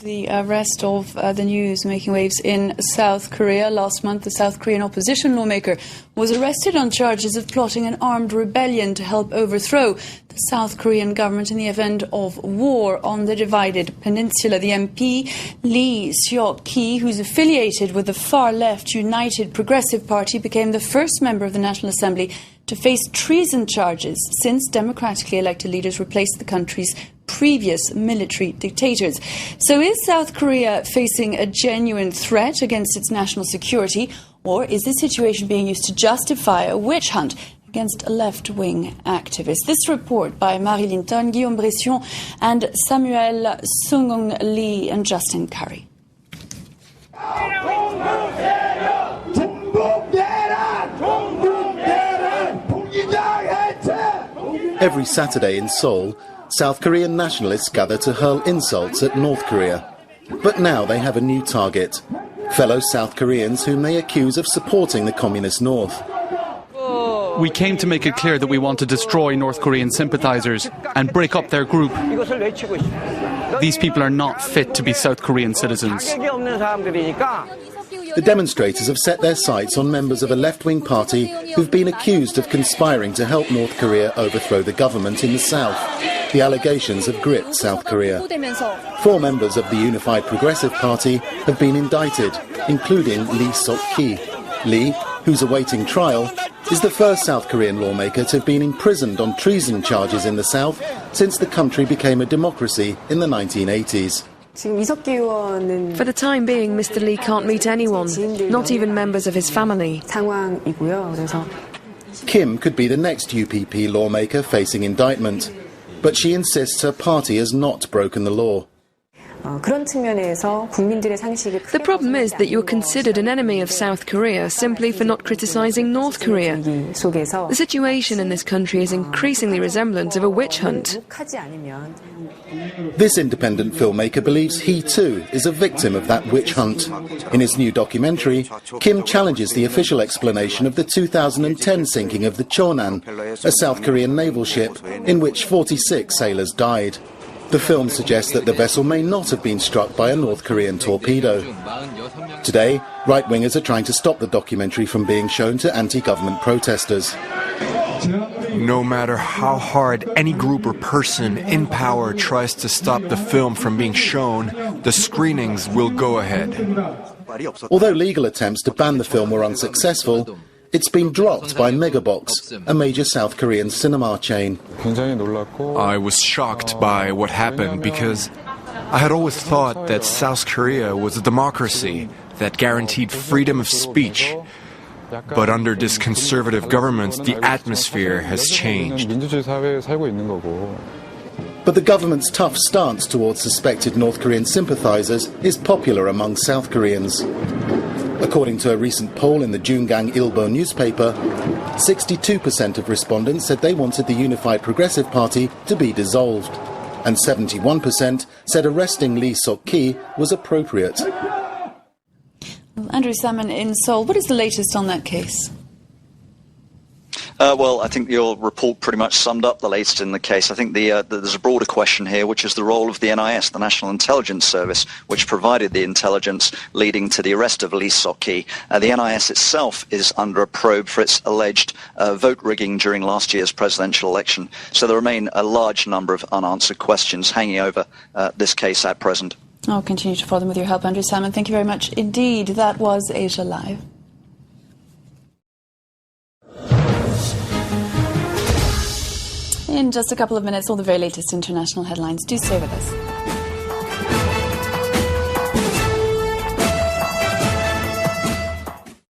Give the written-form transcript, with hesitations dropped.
The arrest of the news making waves in South Korea. Last month, the South Korean opposition lawmaker was arrested on charges of plotting an armed rebellion to help overthrow the South Korean government in the event of war on the divided peninsula. The MP, Lee Seok-ki, who's affiliated with the far-left United Progressive Party, became the first member of the National Assembly to face treason charges since democratically elected leaders replaced the country's previous military dictators. So is South Korea facing a genuine threat against its national security, or is this situation being used to justify a witch hunt against left-wing activists? This report by Marie Linton, Guillaume Bression and Samuel Sung Lee and Justin Curry. Every Saturday in Seoul, South Korean nationalists gather to hurl insults at North Korea. But now they have a new target: fellow South Koreans whom they accuse of supporting the Communist North. We came to make it clear that we want to destroy North Korean sympathizers and break up their group. These people are not fit to be South Korean citizens. The demonstrators have set their sights on members of a left-wing party who've been accused of conspiring to help North Korea overthrow the government in the south. The allegations have gripped South Korea. 4 members of the Unified Progressive Party have been indicted, including Lee Seok-ki. Lee, who's awaiting trial, is the first South Korean lawmaker to have been imprisoned on treason charges in the south since the country became a democracy in the 1980s. For the time being, Mr. Lee can't meet anyone, not even members of his family. Kim could be the next UPP lawmaker facing indictment, but she insists her party has not broken the law. The problem is that you're considered an enemy of South Korea simply for not criticising North Korea. The situation in this country is increasingly resemblant of a witch hunt. This independent filmmaker believes he too is a victim of that witch hunt. In his new documentary, Kim challenges the official explanation of the 2010 sinking of the Chonan, a South Korean naval ship in which 46 sailors died. The film suggests that the vessel may not have been struck by a North Korean torpedo. Today, right-wingers are trying to stop the documentary from being shown to anti-government protesters. No matter how hard any group or person in power tries to stop the film from being shown, the screenings will go ahead. Although legal attempts to ban the film were unsuccessful, it's been dropped by Megabox, a major South Korean cinema chain. I was shocked by what happened because I had always thought that South Korea was a democracy that guaranteed freedom of speech. But under this conservative government, the atmosphere has changed. But the government's tough stance towards suspected North Korean sympathizers is popular among South Koreans. According to a recent poll in the Jungang Ilbo newspaper, 62% of respondents said they wanted the Unified Progressive Party to be dissolved, and 71% said arresting Lee Seok-ki was appropriate. Andrew Salmon in Seoul, what is the latest on that case? Well, I think your report pretty much summed up the latest in the case. I think there's a broader question here, which is the role of the NIS, the National Intelligence Service, which provided the intelligence leading to the arrest of Lee Seok-ki. The NIS itself is under a probe for its alleged vote rigging during last year's presidential election. So there remain a large number of unanswered questions hanging over this case at present. I'll continue to follow them with your help, Andrew Salmon. Thank you very much indeed. That was Asia Live. In just a couple of minutes, all the very latest international headlines. Do stay with us.